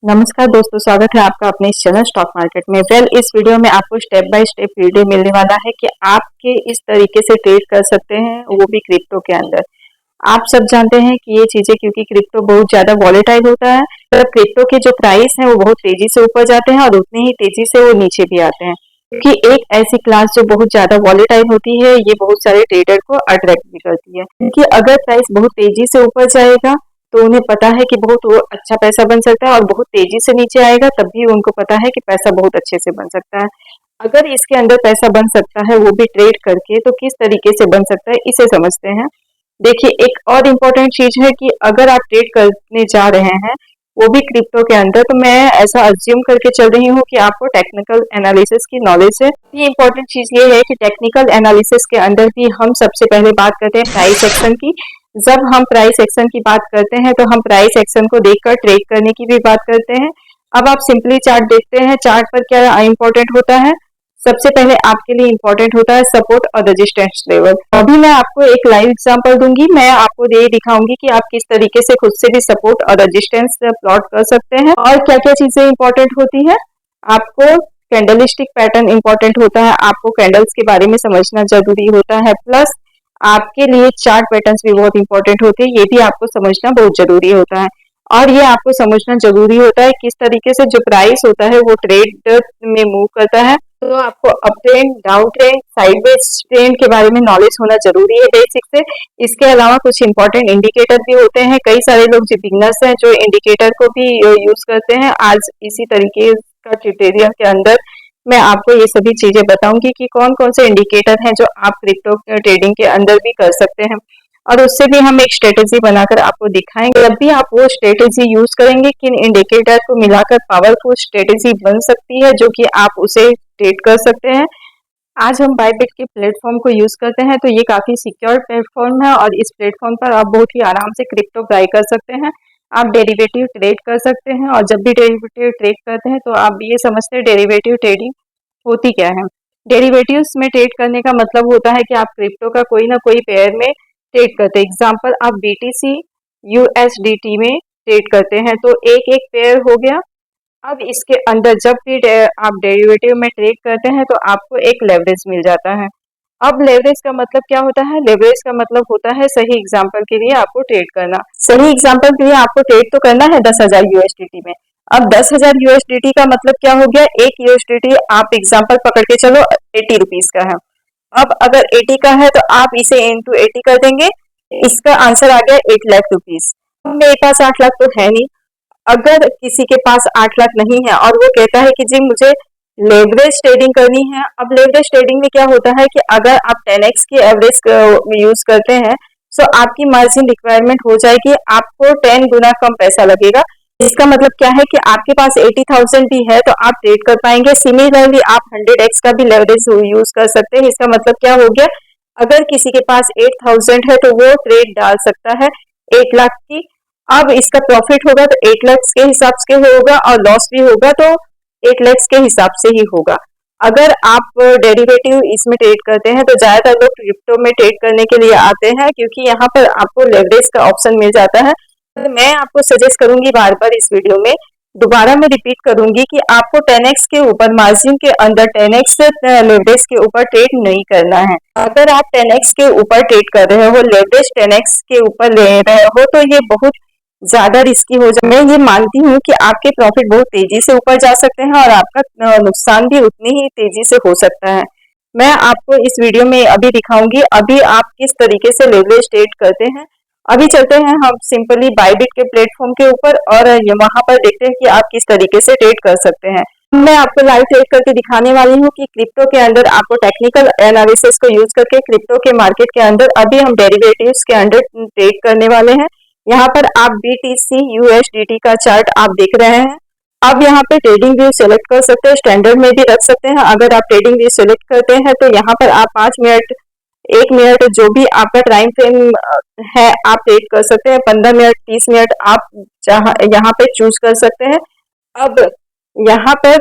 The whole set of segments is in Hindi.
नमस्कार दोस्तों, स्वागत है आपका अपने इस चैनल स्टॉक मार्केट में। इस वीडियो में आपको स्टेप बाय स्टेप वीडियो मिलने वाला है कि आपके इस तरीके से ट्रेड कर सकते हैं, वो भी क्रिप्टो के अंदर। आप सब जानते हैं कि ये चीजें, क्योंकि क्रिप्टो बहुत ज्यादा वॉलेटाइल होता है, तो क्रिप्टो के जो प्राइस है वो बहुत तेजी से ऊपर जाते हैं और उतनी ही तेजी से वो नीचे भी आते हैं, क्योंकि एक ऐसी क्लास जो बहुत ज्यादा वॉलेटाइल होती है, ये बहुत सारे ट्रेडर को अट्रैक्ट भी करती है। क्योंकि अगर प्राइस बहुत तेजी से ऊपर जाएगा तो उन्हें पता है कि बहुत वो अच्छा पैसा बन सकता है, और बहुत तेजी से नीचे आएगा तब भी उनको पता है कि पैसा बहुत अच्छे से बन सकता है। अगर इसके अंदर पैसा बन सकता है वो भी ट्रेड करके, तो किस तरीके से बन सकता है इसे समझते हैं। देखिए, एक और इम्पोर्टेंट चीज है कि अगर आप ट्रेड करने जा रहे हैं वो भी क्रिप्टो के अंदर, तो मैं ऐसा अज्यूम करके चल रही हूँ कि आपको टेक्निकल एनालिसिस की नॉलेज है। ये इम्पोर्टेंट चीज ये है कि टेक्निकल एनालिसिस के अंदर भी हम सबसे पहले बात करते हैं प्राइस एक्शन की। जब हम प्राइस एक्शन की बात करते हैं तो हम प्राइस एक्शन को देखकर ट्रेड करने की भी बात करते हैं। अब आप सिंपली चार्ट देखते हैं, चार्ट पर क्या इंपॉर्टेंट होता है। सबसे पहले आपके लिए इंपॉर्टेंट होता है सपोर्ट और रेजिस्टेंस लेवल। अभी मैं आपको एक लाइव एग्जांपल दूंगी, मैं आपको ये दिखाऊंगी कि आप किस तरीके से खुद से भी सपोर्ट और रेजिस्टेंस प्लॉट कर सकते हैं और क्या क्या चीजें इंपॉर्टेंट होती है। आपको कैंडलस्टिक पैटर्न इंपॉर्टेंट होता है, आपको कैंडल्स के बारे में समझना जरूरी होता है, प्लस आपके लिए चार्ट पैटर्न्स भी बहुत इंपॉर्टेंट होते हैं, ये भी आपको समझना बहुत जरूरी होता है। और ये आपको समझना जरूरी होता है किस तरीके से जो प्राइस होता है वो ट्रेड में मूव करता है। तो आपको up trend, down trend, sideways trend के बारे में नॉलेज होना जरूरी है बेसिक से। इसके अलावा कुछ इंपॉर्टेंट इंडिकेटर भी होते हैं। कई सारे लोग जो बिगनर्स हैं जो इंडिकेटर को भी यूज करते हैं। आज इसी तरीके का ट्यूटोरियल के अंदर मैं आपको ये सभी चीजें बताऊंगी कि कौन कौन से इंडिकेटर हैं जो आप क्रिप्टो ट्रेडिंग के अंदर भी कर सकते हैं, और उससे भी हम एक स्ट्रेटेजी बनाकर आपको दिखाएंगे। जब भी आप वो स्ट्रेटेजी यूज करेंगे, किन इंडिकेटर को मिलाकर पावरफुल स्ट्रेटेजी बन सकती है जो कि आप उसे ट्रेड कर सकते हैं। आज हम बायबिट के प्लेटफॉर्म को यूज करते हैं, तो ये काफी सिक्योर प्लेटफॉर्म है और इस प्लेटफॉर्म पर आप बहुत ही आराम से क्रिप्टो बाय कर सकते हैं। आप डेरिवेटिव ट्रेड कर सकते हैं, और जब भी डेरिवेटिव ट्रेड करते हैं तो आप ये समझते हैं डेरिवेटिव ट्रेडिंग होती क्या है। डेरिवेटिव्स में ट्रेड करने का मतलब होता है कि आप क्रिप्टो का कोई ना कोई पेयर में ट्रेड करते हैं। एग्जाम्पल, आप BTC USDT में ट्रेड करते हैं, तो एक एक पेयर हो गया। अब इसके अंदर जब भी आप डेरिवेटिव में ट्रेड करते हैं तो आपको एक लेवरेज मिल जाता है। अब लेवरेज का मतलब क्या होता है? लेवरेज का मतलब होता है सही एग्जाम्पल के लिए आपको ट्रेड करना। सही एग्जाम्पल के लिए आपको ट्रेड तो करना है 10,000 USDT में। अब 10,000 USDT का मतलब क्या हो गया? एक USDT आप एग्जाम्पल पकड़ के चलो 80 रुपीज का है। अब अगर 80 का है तो आप इसे इंटू 80 कर देंगे, इसका आंसर आ गया 8 लाख रुपीज। मेरे पास 8 लाख तो है नहीं। अगर किसी के पास 8 लाख नहीं है और वो कहता है कि जी मुझे लेवरेज ट्रेडिंग करनी है। अब लेवरेज ट्रेडिंग में क्या होता है कि अगर आप 10x की एवरेज यूज करते हैं तो आपकी मार्जिन रिक्वायरमेंट हो जाएगी, आपको 10 गुना कम पैसा लगेगा। इसका मतलब क्या है कि आपके पास 80,000 भी है तो आप ट्रेड कर पाएंगे। सिमिलरली आप 100x का भी लेवरेज यूज कर सकते हैं। इसका मतलब क्या हो गया? अगर किसी के पास 8,000 है तो वो ट्रेड डाल सकता है 8 लाख की। अब इसका प्रॉफिट होगा तो 8 लाख के हिसाब से होगा, और लॉस भी होगा तो 8 लाख के हिसाब से ही होगा। अगर आप डेरिवेटिव इसमें ट्रेड करते हैं तो ज्यादातर लोग क्रिप्टो में ट्रेड करने के लिए आते हैं, क्योंकि यहाँ पर आपको लेवरेज का ऑप्शन मिल जाता है। तो मैं आपको सजेस्ट करूंगी बार बार इस वीडियो में, दोबारा मैं रिपीट करूंगी कि आपको 10x के ऊपर मार्जिन के अंदर 10x लेवरेज के ऊपर ट्रेड नहीं करना है। अगर आप 10x के ऊपर ट्रेड कर रहे हो, लेवरेज 10x के ऊपर ले रहे हो, तो ये बहुत ज्यादा रिस्की हो जाए। मैं ये मानती हूँ कि आपके प्रॉफिट बहुत तेजी से ऊपर जा सकते हैं और आपका नुकसान भी उतनी ही तेजी से हो सकता है। मैं आपको इस वीडियो में अभी दिखाऊंगी अभी आप किस तरीके से लेवरेज ट्रेड करते हैं। अभी चलते हैं हम सिंपली बायबिट के प्लेटफॉर्म के ऊपर और वहां पर देखते हैं कि आप किस तरीके से ट्रेड कर सकते हैं। मैं आपको लाइव ट्रेड करके दिखाने वाली हूँ कि क्रिप्टो के अंदर आपको टेक्निकल एनालिसिस को यूज करके क्रिप्टो के मार्केट के अंदर अभी हम डेरिवेटिव्स के अंदर ट्रेड करने वाले हैं। यहाँ पर आप BTC USDT का चार्ट आप देख रहे हैं। अब यहाँ पे ट्रेडिंग व्यू सेलेक्ट कर सकते हैं, स्टैंडर्ड में भी रख सकते हैं। अगर आप ट्रेडिंग व्यू सेलेक्ट करते हैं तो यहाँ पर आप 5 मिनट, 1 मिनट, जो भी आपका टाइम फ्रेम है आप ट्रेड कर सकते हैं। 15 मिनट, 30 मिनट आप यहाँ पे चूज कर सकते हैं। अब यहाँ पर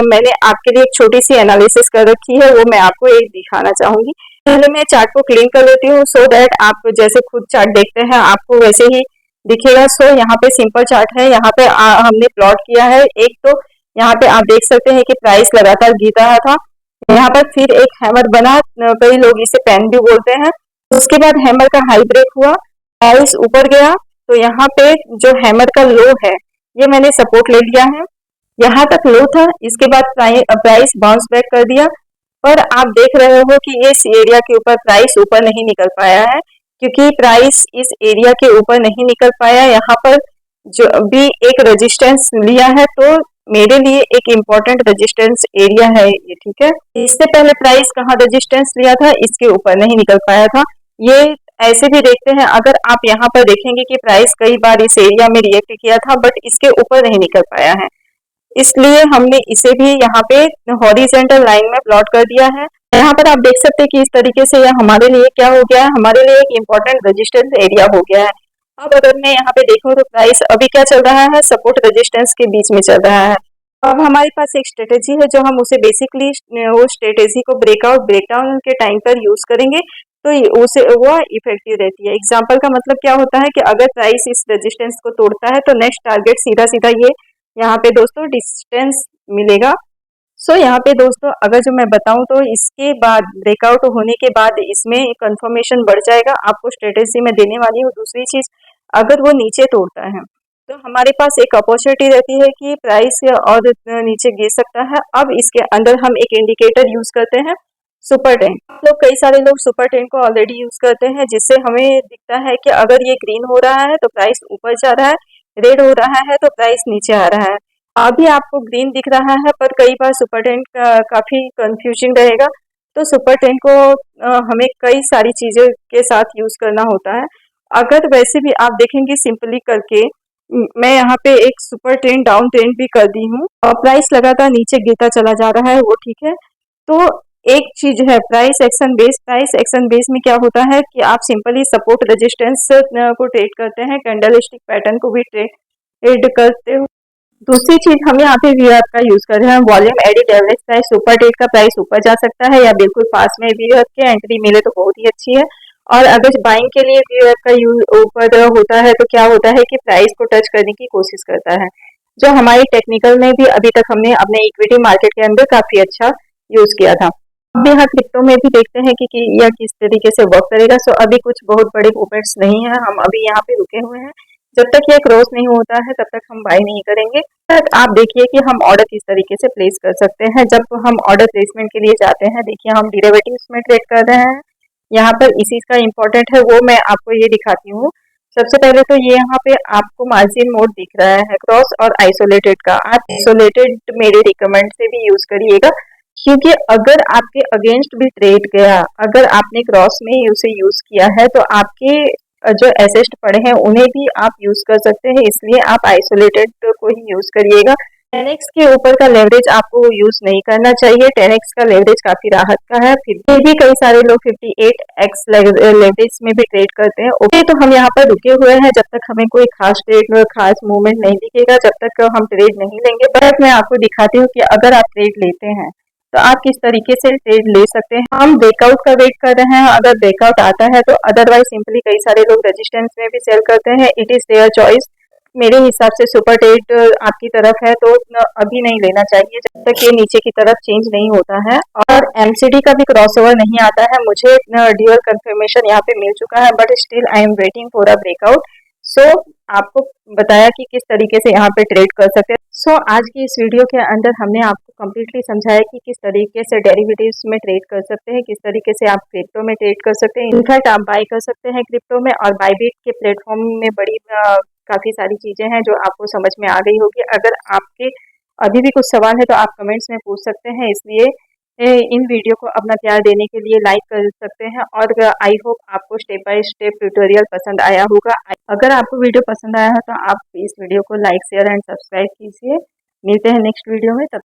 मैंने आपके लिए एक छोटी सी एनालिसिस कर रखी है, वो मैं आपको एक दिखाना चाहूंगी। पहले मैं चार्ट को क्लीन कर लेती हूँ, सो दैट आप जैसे खुद चार्ट देखते हैं आपको वैसे ही दिखेगा। सो यहाँ पे सिंपल चार्ट है, यहाँ पे हमने प्लॉट किया है। एक तो यहाँ पे आप देख सकते हैं कि प्राइस लगातार गिर रहा था, यहाँ पर फिर एक हैमर बना, कई लोग इसे पेन भी बोलते हैं। उसके बाद हैमर का हाई ब्रेक हुआ, प्राइस ऊपर गया, तो यहाँ पे जो हैमर का लो है ये मैंने सपोर्ट ले लिया है, यहाँ तक लो था। इसके बाद प्राइस बाउंस बैक कर दिया, पर आप देख रहे हो कि इस एरिया के ऊपर प्राइस ऊपर नहीं निकल पाया है, क्योंकि प्राइस इस एरिया के ऊपर नहीं निकल पाया। यहाँ पर जो भी एक रेजिस्टेंस लिया है, तो मेरे लिए एक इम्पोर्टेंट रेजिस्टेंस एरिया है ये, ठीक है। इससे पहले प्राइस कहाँ रेजिस्टेंस लिया था, इसके ऊपर नहीं निकल पाया था। ये ऐसे भी देखते हैं, अगर आप यहाँ पर देखेंगे कि प्राइस कई बार इस एरिया में रिएक्ट किया था, बट इसके ऊपर नहीं निकल पाया है, इसलिए हमने इसे भी यहाँ पे हॉरिजेंटल लाइन में प्लॉट कर दिया है। यहाँ पर आप देख सकते हैं कि इस तरीके से यह हमारे लिए क्या हो गया है, हमारे लिए एक इम्पोर्टेंट रेजिस्टेंस एरिया हो गया है। अब अगर मैं यहाँ पे देखूँ तो प्राइस अभी क्या चल रहा है, सपोर्ट रेजिस्टेंस के बीच में चल रहा है। अब हमारे पास एक स्ट्रेटेजी है, जो हम उसे बेसिकली वो स्ट्रेटेजी को ब्रेकडाउन के टाइम पर यूज करेंगे, तो उसे वो इफेक्टिव रहती है। एग्जाम्पल का मतलब क्या होता है कि अगर प्राइस इस रेजिस्टेंस को तोड़ता है, तो नेक्स्ट टारगेट सीधा सीधा ये यहाँ पे दोस्तों डिस्टेंस मिलेगा। सो यहाँ पे दोस्तों अगर जो मैं बताऊँ, तो इसके बाद ब्रेकआउट होने के बाद इसमें कंफर्मेशन बढ़ जाएगा। आपको स्ट्रेटेजी में देने वाली हूँ। दूसरी चीज, अगर वो नीचे तोड़ता है तो हमारे पास एक अपॉर्चुनिटी रहती है कि प्राइस और नीचे गिर सकता है। अब इसके अंदर हम एक इंडिकेटर यूज करते हैं, सुपर टेन। तो कई सारे लोग सुपर टेन को ऑलरेडी यूज करते हैं, जिससे हमें दिखता है कि अगर ये ग्रीन हो रहा है तो प्राइस ऊपर जा रहा है, रेड हो रहा है तो प्राइस नीचे आ रहा है। अभी आपको ग्रीन दिख रहा है, पर कई बार सुपर टेन काफी कंफ्यूजिंग रहेगा। तो सुपर टेन को हमें कई सारी चीजों के साथ यूज करना होता है। अगर वैसे भी आप देखेंगे सिंपली करके, मैं यहाँ पे एक सुपर ट्रेंड डाउन ट्रेंड भी कर दी हूँ, और प्राइस लगातार नीचे गिरता चला जा रहा है, वो ठीक है। तो एक चीज है price action base. Price action base में क्या होता है कि आप सिंपली सपोर्ट रेजिस्टेंस को ट्रेड करते हैं, कैंडलस्टिक पैटर्न को भी ट्रेड करते हो। दूसरी चीज हम यहाँ पे वीआर का यूज कर रहे हैं, volume edit average price. Super trade का प्राइस ऊपर जा सकता है, या बिल्कुल पास में वीआर के एंट्री मिले तो बहुत ही अच्छी है। और अगर बाइंग के लिए वीआर का यूज ऊपर होता है, तो क्या होता है कि प्राइस को टच करने की कोशिश करता है, जो हमारी टेक्निकल में भी अभी तक हमने अपने इक्विटी मार्केट के अंदर काफी अच्छा यूज किया था। अब यहाँ क्रिप्टो में भी देखते हैं कि यह किस तरीके से वर्क करेगा। सो अभी कुछ बहुत बड़े मूवमेंट्स नहीं है, हम अभी यहाँ पे रुके हुए हैं। जब तक यह क्रॉस नहीं होता है, तब तक हम बाय नहीं करेंगे। तक आप देखिए कि हम ऑर्डर किस तरीके से प्लेस कर सकते हैं। जब हम ऑर्डर प्लेसमेंट के लिए जाते हैं, देखिए हम डेरिवेटिव्स में ट्रेड कर रहे हैं। यहाँ पर इसी का इम्पोर्टेंट है, वो मैं आपको ये दिखाती हूँ। सबसे पहले तो ये यहाँ पे आपको मार्जिन मोड दिख रहा है, क्रॉस और आइसोलेटेड का। आप आइसोलेटेड मेरे रिकमेंड से भी यूज करिएगा, क्योंकि अगर आपके अगेंस्ट भी ट्रेड गया, अगर आपने क्रॉस में ही उसे यूज किया है, तो आपके जो एसेस्ट पड़े हैं उन्हें भी आप यूज कर सकते हैं। इसलिए आप आइसोलेटेड को ही यूज करिएगा। 10x के ऊपर का लेवरेज आपको यूज नहीं करना चाहिए। 10x का लेवरेज काफी राहत का है, फिर भी कई सारे लोग 58x लेवरेज में भी ट्रेड करते हैं। ओके, तो हम यहाँ पर रुके हुए हैं। जब तक हमें कोई खास ट्रेड खास मूवमेंट नहीं दिखेगा, जब तक हम ट्रेड नहीं लेंगे। बट मैं आपको दिखाती हूँ कि अगर आप ट्रेड लेते हैं तो आप किस तरीके से ट्रेड ले सकते हैं। हम ब्रेकआउट का वेट कर रहे हैं, अगर ब्रेकआउट आता है तो, अदरवाइज सिंपली कई सारे लोग रेजिस्टेंस में भी सेल करते हैं। It is their choice. मेरे हिसाब से सुपर ट्रेड आपकी तरफ है तो अभी नहीं लेना चाहिए, जब तक ये नीचे की तरफ चेंज नहीं होता है। और एमसीडी का भी क्रॉसओवर नहीं आता है। मुझे ड्यूअल कंफर्मेशन यहाँ पे मिल चुका है, but still I am waiting for a breakout. So आपको बताया कि किस तरीके से यहाँ पे ट्रेड कर सकते हैं। सो आज की इस वीडियो के अंदर हमने आपको कम्प्लीटली समझाया कि किस तरीके से डेरिवेटिव्स में ट्रेड कर सकते हैं, किस तरीके से आप क्रिप्टो में ट्रेड कर सकते हैं। इनफैक्ट आप बाय कर सकते हैं क्रिप्टो में, और बायबिट के प्लेटफॉर्म में बड़ी काफी सारी चीजें हैं जो आपको समझ में आ गई होगी। अगर आपके अभी भी कुछ सवाल है तो आप कमेंट्स में पूछ सकते हैं। इसलिए इन वीडियो को अपना प्यार देने के लिए लाइक कर सकते हैं, और आई होप आपको स्टेप बाय स्टेप ट्यूटोरियल पसंद आया होगा। अगर आपको वीडियो पसंद आया है तो आप इस वीडियो को लाइक शेयर एंड सब्सक्राइब कीजिए। मिलते हैं नेक्स्ट वीडियो में। तब